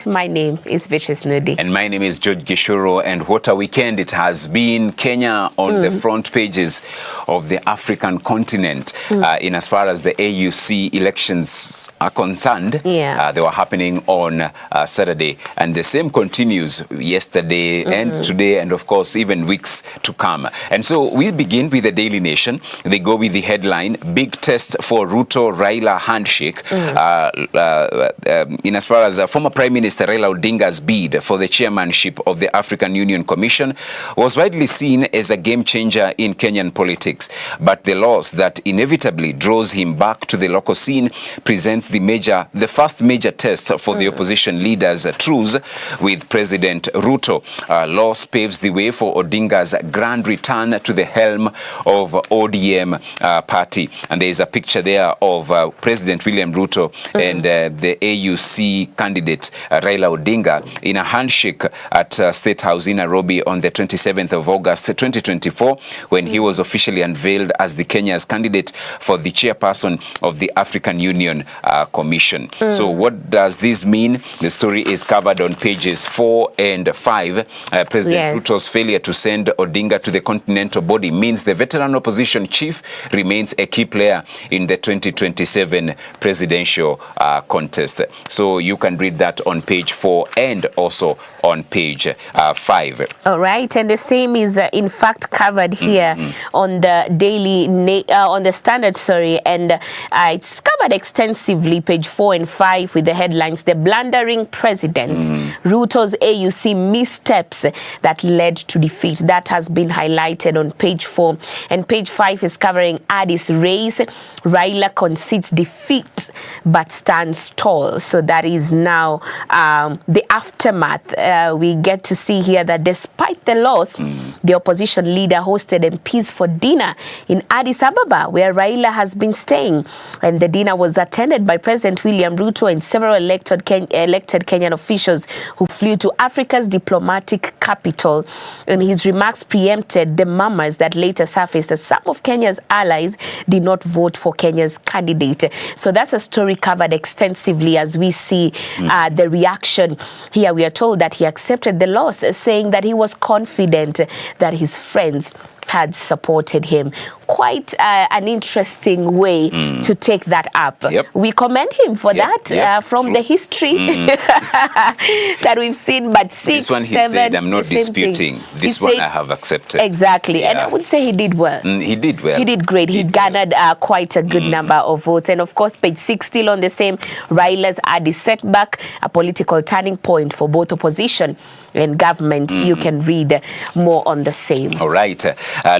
My name is Beatrice Nudi. And my name is George Gishuro. And what a weekend it has been. Kenya on the front pages of the African continent in as far as the AUC elections are concerned. They were happening on Saturday. And the same continues yesterday and today and, of course, even weeks to come. And so we begin with the Daily Nation. They go with the headline, Big Test for Ruto-Raila Handshake. In as far as former Prime Minister Raila Odinga's bid for the chairmanship of the African Union Commission was widely seen as a game changer in Kenyan politics. But the loss that inevitably draws him back to the local scene presents the first major test for the opposition leader's truce with President Ruto. Loss paves the way for Odinga's grand return to the helm of ODM party. And there is a picture there of President William Ruto and the AUC candidate Raila Odinga in a handshake at State House in Nairobi on the 27th of August 2024 when he was officially unveiled as the Kenya's candidate for the chairperson of the African Union Commission. So what does this mean? The story is covered on pages 4 and 5. President Ruto's failure to send Odinga to the continental body means the veteran opposition chief remains a key player in the 2027 presidential contest. So you can read that on page 4 and also on page 5. All right, and the same is in fact covered here on the on the Standard, and it's covered extensively, page 4 and 5, with the headlines: the blundering president, Ruto's AUC missteps that led to defeat. That has been highlighted on page 4, and page 5 is covering Addis race. Raila concedes defeat but stands tall. So that is now the aftermath. We get to see here that despite the loss, the opposition leader hosted MPs for dinner in Addis Ababa, where Raila has been staying. And the dinner was attended by President William Ruto and several elected Kenyan officials who flew to Africa's diplomatic capital. And his remarks preempted the murmurs that later surfaced that some of Kenya's allies did not vote for Kenya's candidate. So that's a story covered extensively as we see the reaction. Here we are told that he accepted the loss, saying that he was confident that his friends had supported him. Quite an interesting way to take that up. We commend him for that from the history that we've seen. But 6, this one he 7, said, I'm not disputing. This one I have accepted. Exactly. And I would say he did well. He did well. He did great. He garnered quite a good number of votes. And of course, page 6 still on the same, Raila's Addis setback, a political turning point for both opposition and government. You can read more on the same. All right.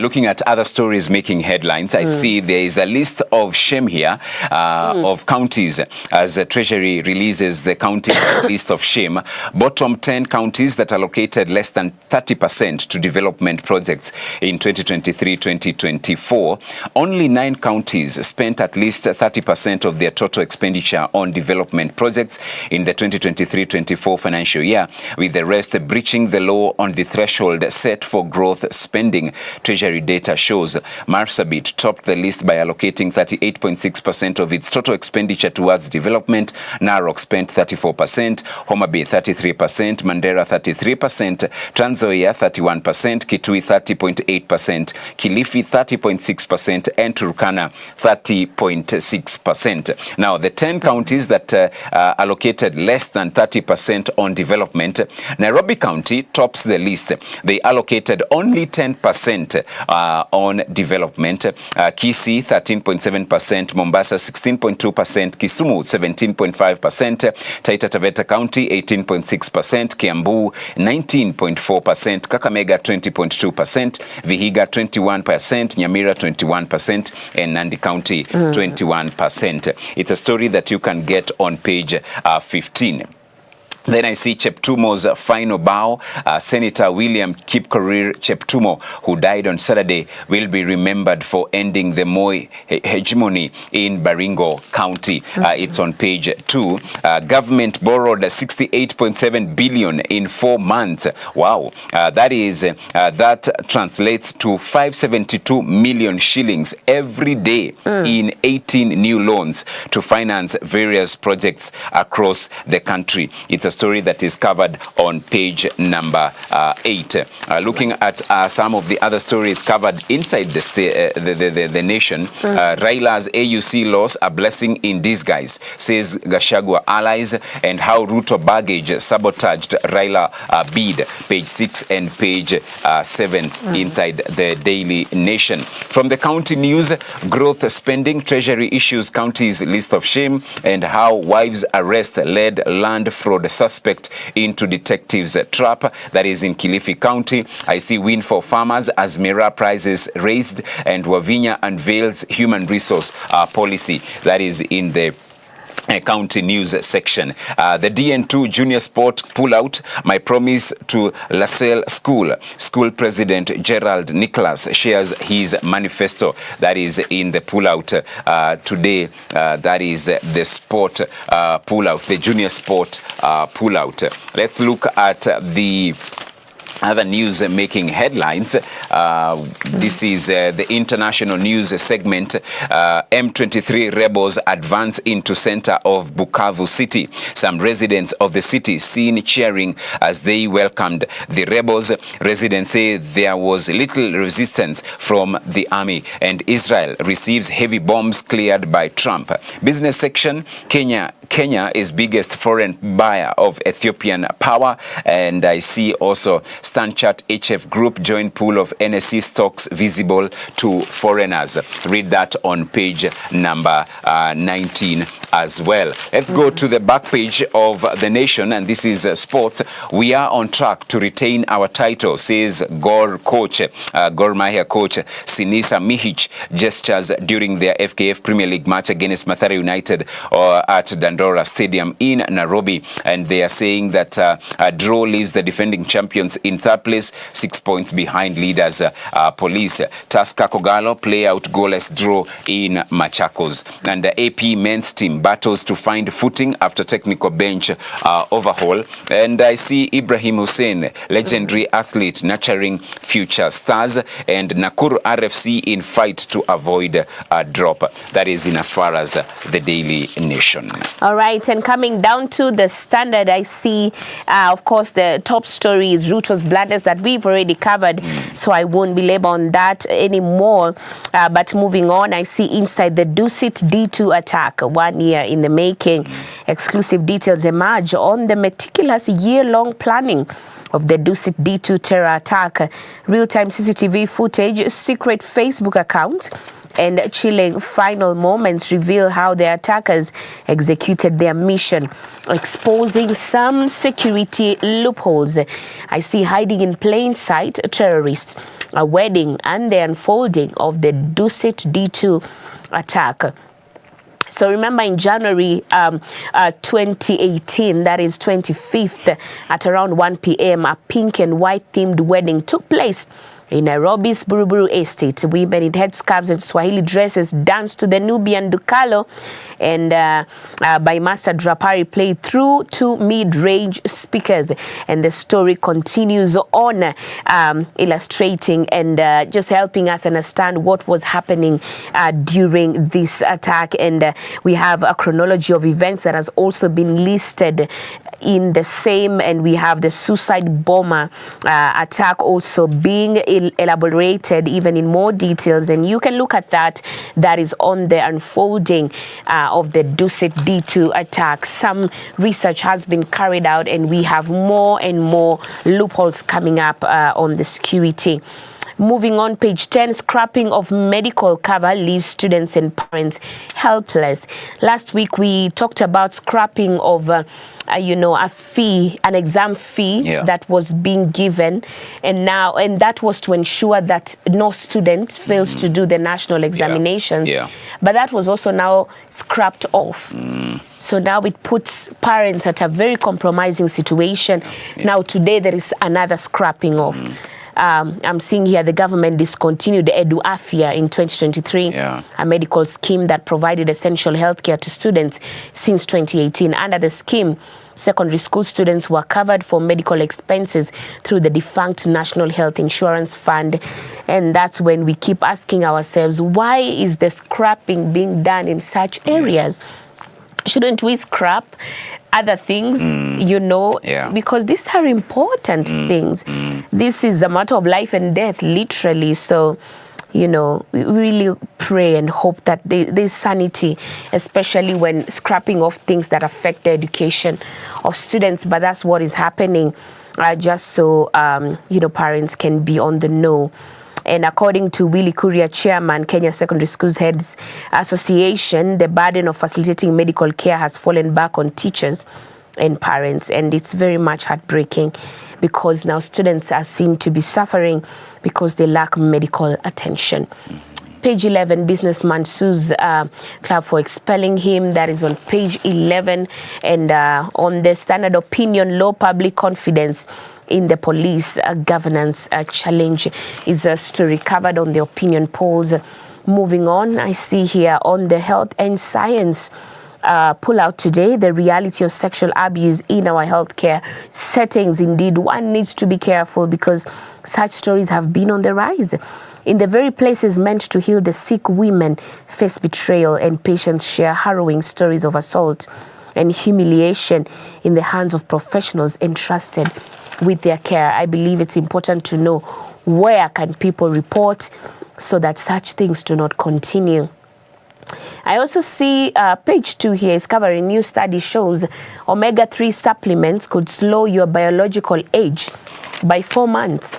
Looking at other stories making headlines, I see there is a list of shame here of counties as the Treasury releases the county list of shame. Bottom 10 counties that allocated less than 30% to development projects in 2023-2024. Only 9 counties spent at least 30% of their total expenditure on development projects in the 2023-24 financial year, with the rest breaching the law on the threshold set for growth spending. Treasury data shows Marsabit topped the list by allocating 38.6% of its total expenditure towards development. Narok spent 34%, Homa Bay 33%, Mandera 33%, Trans Nzoia 31%, Kitui 30.8%, Kilifi 30.6%, and Turkana 30.6%. Now, the 10 counties that allocated less than 30% on development, Nairobi County tops the list. They allocated only 10% on development. Kisii 13.7%, Mombasa 16.2%, Kisumu 17.5%, Taita Taveta County 18.6%, Kiambu 19.4%, Kakamega 20.2%, Vihiga 21%, Nyamira 21%, and Nandi County 21%. It's a story that you can get on page 15. Then I see Cheptumo's final bow. Senator William Kipkorir Cheptumo, who died on Saturday, will be remembered for ending the Moi hegemony in Baringo County. It's on page 2. Government borrowed 68.7 billion in 4 months. Wow. That translates to 572 million shillings every day in 18 new loans to finance various projects across the country. It's a a story that is covered on page number 8. Looking at some of the other stories covered inside the nation, Raila's AUC loss, a blessing in disguise, says Gachagua allies, and how Ruto baggage sabotaged Raila bid, page 6 and page 7 inside the Daily Nation. From the county news, growth spending, treasury issues county's list of shame, and how wives arrest led land fraud suspect into detectives trap, that is in Kilifi County. I see win for farmers as Mira prices raised, and Wavinya unveils human resource policy, that is in the county news section. The DN2 junior sport pullout, my promise to LaSalle School President Gerald Nicholas shares his manifesto, that is in the pullout today. That is the sport pullout, the junior sport pullout. Let's look at the other news making headlines. This is the international news segment. M23 rebels advance into center of Bukavu city. Some residents of the city seen cheering as they welcomed the rebels. Residents say there was little resistance from the army, and Israel receives heavy bombs cleared by Trump. Business section, Kenya is biggest foreign buyer of Ethiopian power, and I see also Stanchart HF Group joint pool of NSE stocks visible to foreigners. Read that on page number 19 as well. Let's go to the back page of the Nation, and this is sports. We are on track to retain our title, says Gor Mahia coach Sinisa Mihic gestures during their FKF Premier League match against Mathare United at Dandora Stadium in Nairobi, and they are saying that a draw leaves the defending champions in third place, 6 points behind leaders Police. Tusker Kogalo play out goalless draw in Machakos, and the AP men's team battles to find footing after technical bench overhaul. And I see Ibrahim Hussein, legendary athlete, nurturing future stars, and Nakuru RFC in fight to avoid a drop. That is in as far as the Daily Nation. All right, and coming down to the Standard, I see, of course, the top story is Ruto's blunders that we've already covered, so I won't belabor on that anymore. But moving on, I see inside the Dusit D2 attack, 1 year in the making. Exclusive details emerge on the meticulous year-long planning of the Dusit D2 terror attack. Real-time CCTV footage, secret Facebook account, and chilling final moments reveal how the attackers executed their mission, exposing some security loopholes. I see hiding in plain sight terrorists, a wedding, and the unfolding of the Dusit D2 attack. So remember in January 2018, that is 25th, at around 1 p.m., a pink and white themed wedding took place in Nairobi's Buruburu Estate. Women in headscarves and Swahili dresses danced to the Nubian Dukalo, and by Master Drapari played through two mid-range speakers. And the story continues on, illustrating and just helping us understand what was happening during this attack. And we have a chronology of events that has also been listed in the same, and we have the suicide bomber attack also being elaborated even in more details, and you can look at that. That is on the unfolding of the Dusit D2 attack. Some research has been carried out, and we have more and more loopholes coming up on the security. Moving on, page 10, scrapping of medical cover leaves students and parents helpless. Last week, we talked about scrapping of, a fee, an exam fee that was being given. And that was to ensure that no student fails to do the national examinations. But that was also now scrapped off. So now it puts parents at a very compromising situation. Now today, there is another scrapping off. I'm seeing here the government discontinued Edu Afia in 2023, a medical scheme that provided essential healthcare to students since 2018. Under the scheme, secondary school students were covered for medical expenses through the defunct National Health Insurance Fund. And that's when we keep asking ourselves, why is the scrapping being done in such areas? Shouldn't we scrap other things, because these are important things. This is a matter of life and death, literally. So, we really pray and hope that there's sanity, especially when scrapping off things that affect the education of students. But that's what is happening, just so, parents can be on the know. And according to Willy Kuria, chairman, Kenya Secondary Schools Heads Association, the burden of facilitating medical care has fallen back on teachers and parents. And it's very much heartbreaking because now students are seen to be suffering because they lack medical attention. Page 11, businessman sues club for expelling him. That is on page 11. And on the standard opinion, low public confidence in the police governance challenge is a story covered on the opinion polls. Moving on, I see here on the health and science pull out today, the reality of sexual abuse in our healthcare settings. Indeed, one needs to be careful because such stories have been on the rise. In the very places meant to heal the sick, women face betrayal and patients share harrowing stories of assault and humiliation in the hands of professionals entrusted with their care. I believe it's important to know where can people report so that such things do not continue. I also see page 2 here is covering new study shows omega-3 supplements could slow your biological age by 4 months.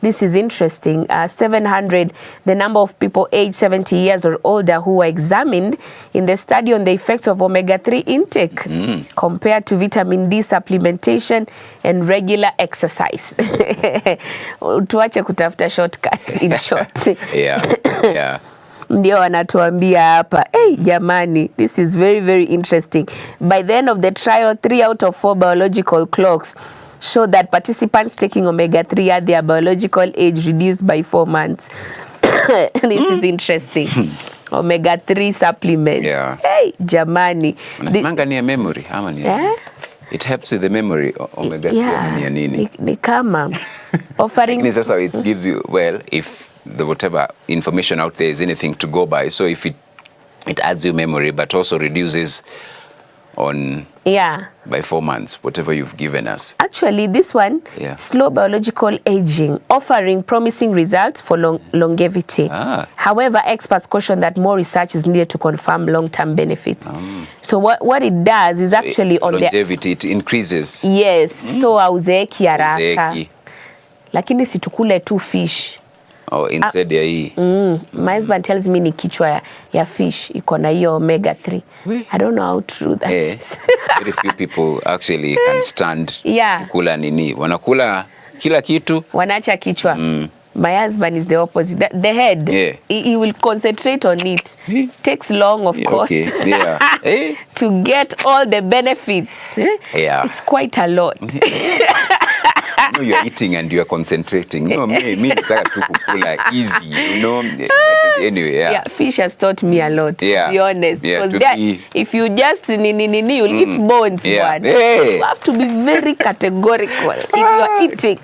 This is interesting. 700, the number of people aged 70 years or older who were examined in the study on the effects of omega-3 intake compared to vitamin D supplementation and regular exercise. Tuache kutafuta shortcut in short. Yeah. Ndio wanatuambia hapa, jamani, this is very, very interesting. By the end of the trial, 3 out of 4 biological clocks show that participants taking omega-3 had their biological age reduced by 4 months. This is interesting. Omega-3 supplements. Yeah. Jamani. Wanasemanga ni ya memory ama ni it helps with the memory. Omega-3 ni ya nini? Ni kama offering. Sasa it gives you, well, if the whatever information out there is anything to go by, so if it adds you memory but also reduces on by 4 months whatever you've given us. Actually this one, slow biological aging, offering promising results for longevity. However, experts caution that more research is needed to confirm long-term benefits. So what it does is actually on longevity, it increases. Yes, so hauzeeki haraka. Lakini situkule tu fish. Instead ya hii. My husband tells me ni kichwa ya fish iko na hiyo omega-3. I don't know how true that is. Very few people actually can stand kula nini. Wanakula kila kitu. Wanacha kichwa. My husband is the opposite. The head, he will concentrate on it. Takes long, of course, to get all the benefits. It's quite a lot. No, you're eating and you're concentrating. No, me nataka tu kukula easy, Anyway, fish has taught me a lot, to be honest. Because if you just you'll eat bones, You have to be very categorical if you're eating.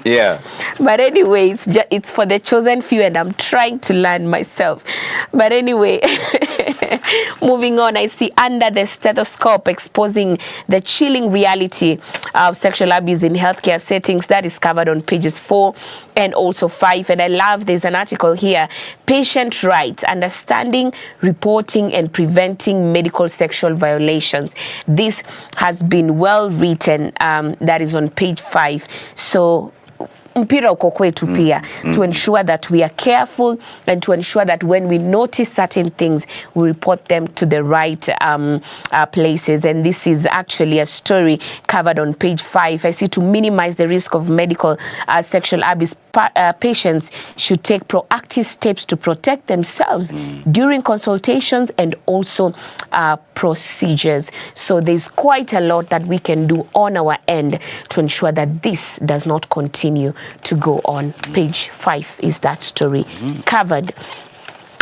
But anyway, it's for the chosen few, and I'm trying to learn myself. But anyway, moving on, I see Under the Stethoscope, exposing the chilling reality of sexual abuse in healthcare settings. That is covered on pages 4 and also 5. And I love, there's an article here, Patient Rights, Understanding, Reporting and Preventing Medical Sexual Violations. This has been well written. That is on page 5. So mpira uko kwetu pia to ensure that we are careful and to ensure that when we notice certain things, we report them to the right places. And this is actually a story covered on page 5. I see, to minimize the risk of medical sexual abuse, patients should take proactive steps to protect themselves during consultations and also procedures. So there's quite a lot that we can do on our end to ensure that this does not continue to go on. Page 5 is that story covered.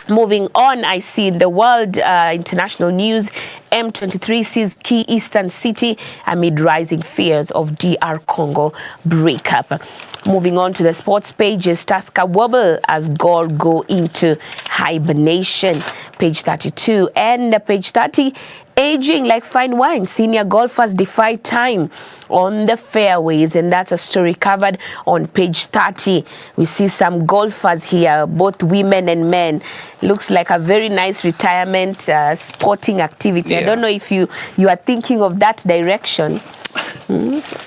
Moving on, I see in the world international news, M23 sees key eastern city amid rising fears of DR Congo breakup. Moving on to the sports pages, Tusker wobble as Gor go into hibernation. Page 32 and page 30. aging like fine wine. Senior golfers defy time on the fairways, and that's a story covered on page 30. We see some golfers here, both women and men. Looks like a very nice retirement sporting activity. I don't know if you are thinking of that direction.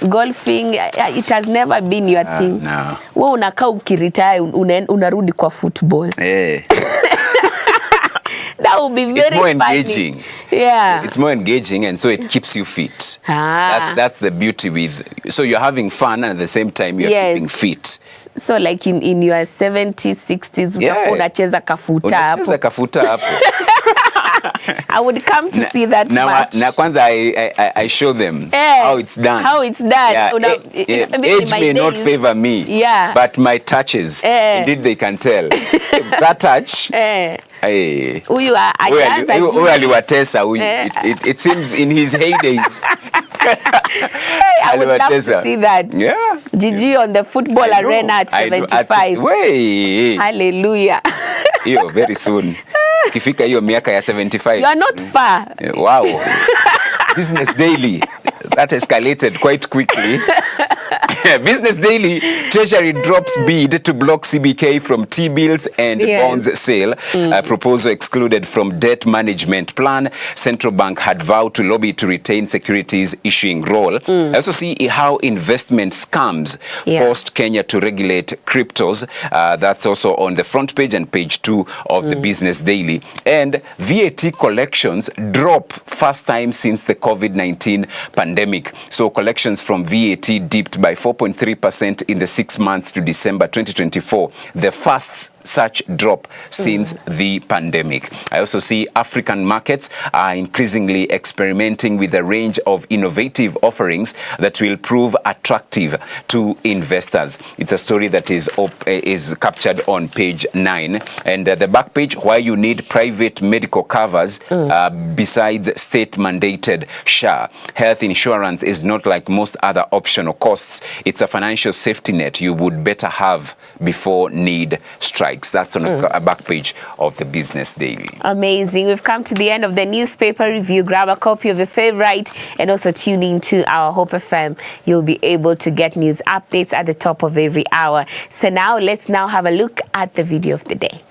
Golfing, it has never been your thing. No. Wewe unakaa ukiretire unarudi kwa football. That would be very It's more funny. engaging. Yeah. It's more engaging, and so it keeps you fit. That's the beauty with. So you're having fun, and at the same time you're keeping fit. So like in your 70s, 60s, unacheza kafuta hapo. Unacheza kafuta hapo. I would come to see that match. Na kwanza I show them how it's done. How it's done. Yeah. Age may not favor me, but my touches, indeed they can tell. That touch, huyu aliwatesa. It seems in his heydays. I would love to see that. Yeah. Gigi on the football arena at 75. Hallelujah. Very soon. Kifika hiyo miaka ya 75. You are not far. Wow. Business Daily. That escalated quite quickly. Business Daily, Treasury drops bid to block CBK from T-bills and bonds sale. Proposal excluded from debt management plan. Central Bank had vowed to lobby to retain securities issuing role. I also see how investment scams forced Kenya to regulate cryptos. That's also on the front page and page 2 of the Business Daily. And VAT collections drop first time since the COVID-19 pandemic. So collections from VAT dipped by 4.3% in the 6 months to December 2024, the first such drop since the pandemic. I also see African markets are increasingly experimenting with a range of innovative offerings that will prove attractive to investors. It's a story that is captured on page 9. And the back page, why you need private medical covers besides state-mandated SHA. Health insurance is not like most other optional costs. It's a financial safety net you would better have before need strikes. That's on a back page of the Business Daily. Amazing. We've come to the end of the newspaper review. Grab a copy of your favorite and also tune in to our Hope FM. You'll be able to get news updates at the top of every hour. So now let's have a look at the video of the day.